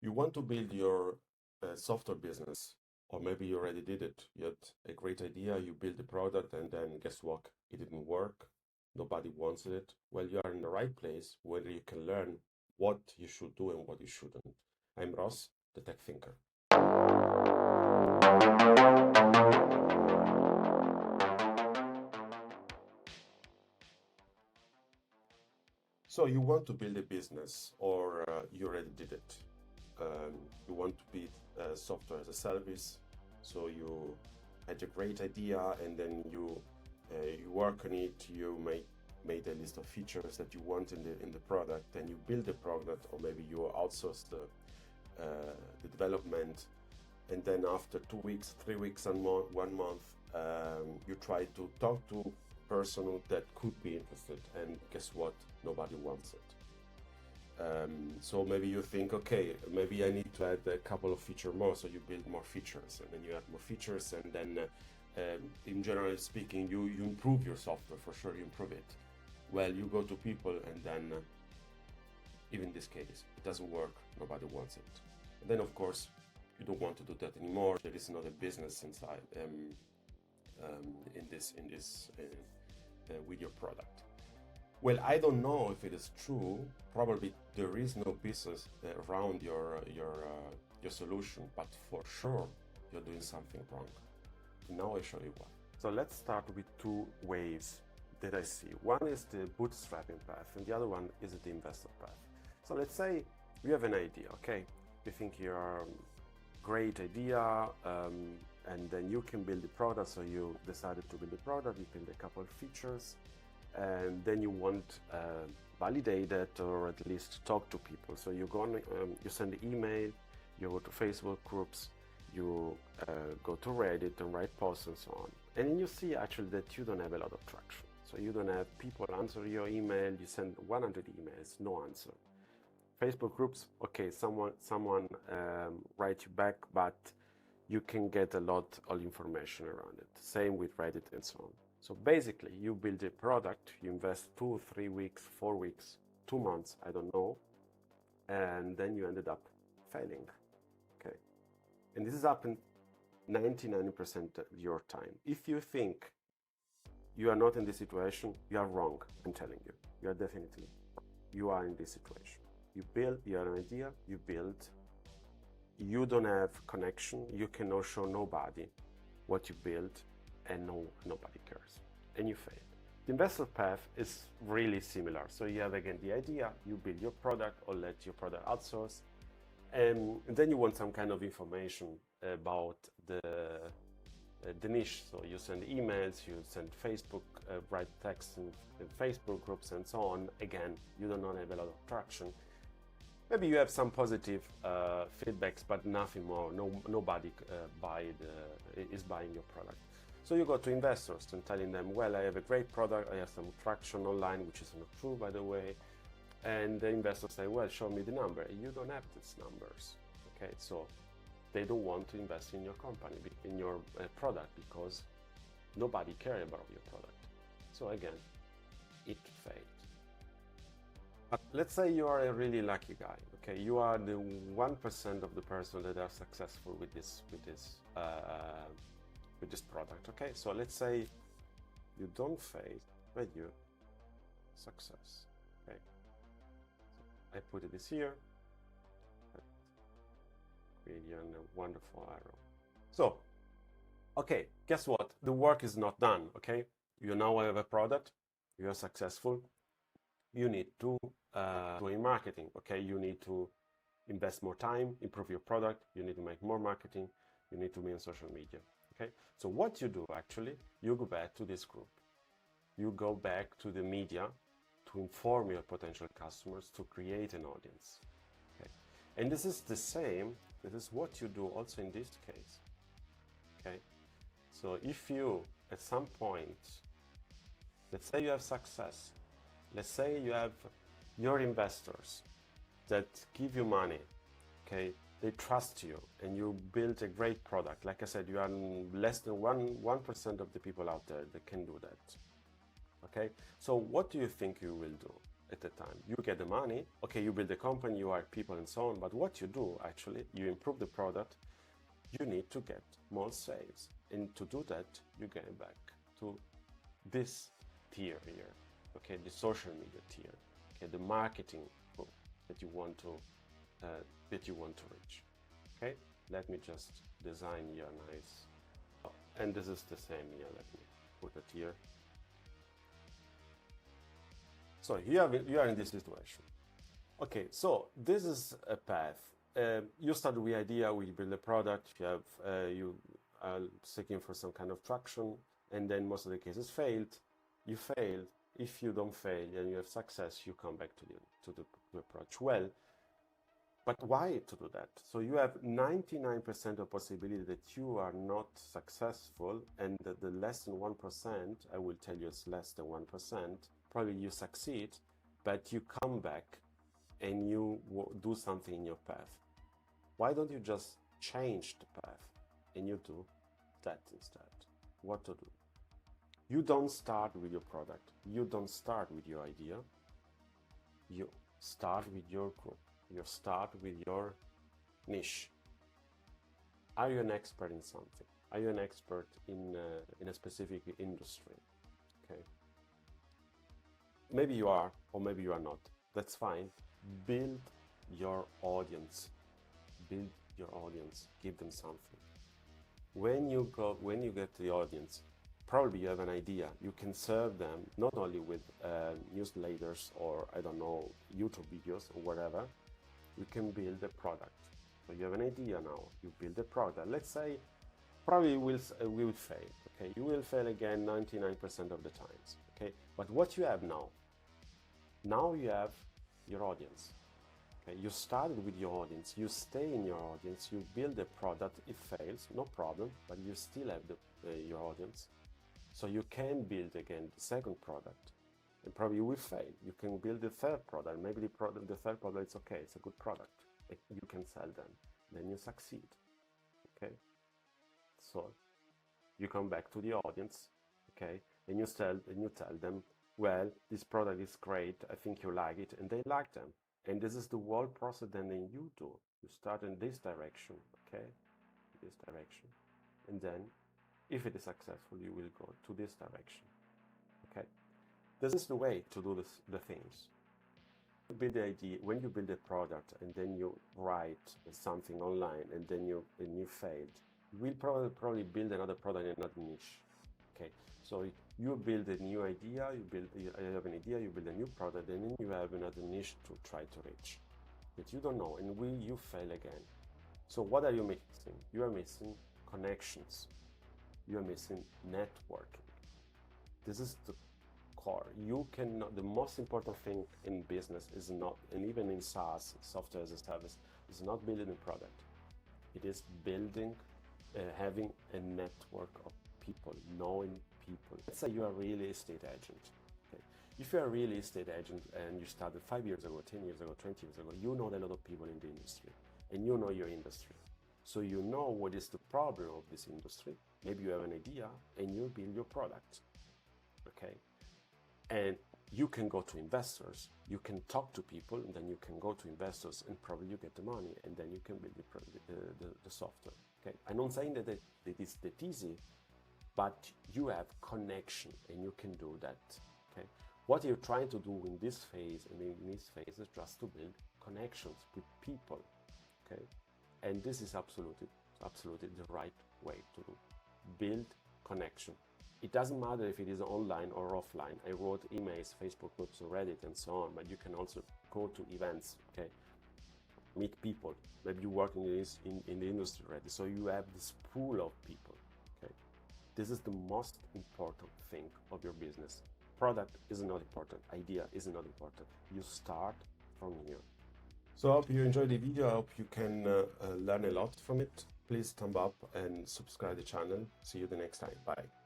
You want to build your software business, or maybe you already did it. You had a great idea, you build the product, and then guess what? It didn't work. Nobody wants it. Well, you are in the right place where you can learn what you should do and what you shouldn't. I'm Ross, the tech thinker. So you want to build a business, or you already did it. You want to build software as a service. So you had a great idea, and then you work on it. You made a list of features that you want in the product, and you build the product, or maybe you outsource the development. And then after 2 weeks, 3 weeks, and 1 month, you try to talk to person that could be interested, and guess what? Nobody wants it. So maybe you think, okay, maybe I need to add a couple of features more, so you build more features, and then you add more features, and then in general speaking, you improve your software, for sure you improve it. Well, you go to people, and then even in this case, it doesn't work, nobody wants it. And then of course, you don't want to do that anymore. There is another business inside with your product. Well, I don't know if it is true. Probably there is no business around your solution, but for sure you're doing something wrong. Now I show you why. So let's start with two ways that I see. One is the bootstrapping path, and the other one is the investor path. So let's say you have an idea, okay? You think you're great idea, and then you can build the product. So you decided to build the product, you build a couple of features, and then you want validate it, or at least talk to people. So you go on, you send an email, you go to Facebook groups, you go to Reddit and write posts and so on. And then you see actually that you don't have a lot of traction. So you don't have people answer your email. You send 100 emails, no answer. Facebook groups, okay, someone write you back, but you can get a lot of information around it. Same with Reddit and so on. So basically, you build a product, you invest 2, 3 weeks, 4 weeks, 2 months, I don't know, and then you ended up failing, okay? And this has happened 99% of your time. If you think you are not in this situation, you are wrong, I'm telling you. You are definitely wrong. You are in this situation. You have an idea, you build, you don't have connection, you cannot show nobody what you built, and nobody cares, and you fail. The investor path is really similar. So you have again the idea, you build your product or let your product outsource, and then you want some kind of information about the niche. So you send emails, you send Facebook, write text in Facebook groups and so on. Again, you do not have a lot of traction. Maybe you have some positive feedbacks, but nothing more. Nobody is buying your product. So you go to investors and telling them, well, I have a great product, I have some traction online, which is not true, by the way. And the investors say, well, show me the number. You don't have these numbers, okay? So they don't want to invest in your company, in your product, because nobody cares about your product. So again, it failed. But let's say you are a really lucky guy, okay? You are the 1% of the person that are successful with this product, okay? So let's say you don't fail, but you success, okay? So I put this here, really a wonderful arrow. So, okay, guess what? The work is not done, okay? You now have a product, you are successful, you need to doing marketing, okay? You need to invest more time, improve your product, you need to make more marketing, you need to be on social media, okay? So what you do actually, you go back to this group. You go back to the media to inform your potential customers, to create an audience, okay? And this is the same, this is what you do also in this case, okay? So if you, at some point, let's say you have success, let's say you have your investors that give you money, okay? They trust you and you build a great product. Like I said, you are less than 1% of the people out there that can do that, okay? So what do you think you will do? at the time. You get the money, okay, you build a company, you hire people and so on, but what you do actually, you improve the product, you need to get more sales. And to do that, you get back to this tier here, okay, the social media tier, okay, the marketing that you want to reach. Okay, let me just design here nice, and this is the same here. Let me put it here. So you are in this situation. Okay, so this is a path. You start with the idea, we build a product, you are seeking for some kind of traction, and then most of the cases failed. You failed. If you don't fail and you have success, you come back to the approach. Well, but why to do that? So you have 99% of possibility that you are not successful, and that the less than 1%, I will tell you it's less than 1%, probably you succeed, but you come back and you do something in your path. Why don't you just change the path and you do that instead? What to do? You don't start with your product. You don't start with your idea. You start with your group. You start with your niche. Are you an expert in something? Are you an expert in a specific industry? Okay. Maybe you are, or maybe you are not. That's fine. Build your audience. Build your audience. Give them something. When you get the audience, probably you have an idea. You can serve them not only with newsletters or, I don't know, YouTube videos or whatever. You can build a product. So you have an idea now. You build a product. Let's say probably we will fail. Okay, you will fail again 99% of the times. Okay, but what you have now? Now you have your audience. Okay, you started with your audience. You stay in your audience. You build a product. It fails, no problem. But you still have your audience. So you can build again the second product, and probably you will fail. You can build the third product. Maybe the third product is okay. It's a good product. You can sell them. Then you succeed. Okay. So you come back to the audience. Okay, and you tell them, well, this product is great. I think you like it, and they like them. And this is the whole process. Then you do. You start in this direction. Okay, this direction, and then, if it is successful, you will go to this direction. Okay, this is the way to do the things. You build the idea. When you build a product and then you write something online and then you failed, you will probably build another product in another niche. Okay, so you build a new idea. You have an idea. You build a new product, and then you have another niche to try to reach that you don't know, and you fail again. So what are you missing? You are missing connections. You are missing networking. This is the core. You cannot. The most important thing in business is not, and even in SaaS, software as a service, is not building a product. It is building, having a network of people, knowing people. Let's say you are a real estate agent. Okay? If you are a real estate agent and you started 5 years ago, 10 years ago, 20 years ago, you know a lot of people in the industry, and you know your industry. So you know what is the problem of this industry. Maybe you have an idea and you build your product. Okay. And you can go to investors, you can talk to people, and then you can go to investors and probably you get the money, and then you can build the software. Okay. I'm not saying that it is that easy, but you have connection and you can do that. Okay. What you're trying to do in this phase and in this phase is just to build connections with people. Okay. And this is absolutely the right way to do. Build connection. It doesn't matter if it is online or offline. I wrote emails, Facebook groups, Reddit, and so on, but you can also go to events, okay? Meet people. Maybe you work in the industry already, so you have this pool of people, okay? This is the most important thing of your business. Product is not important. Idea is not important. You start from here. So I hope you enjoyed the video. I hope you can learn a lot from it. Please thumb up and subscribe the channel. See you the next time. Bye.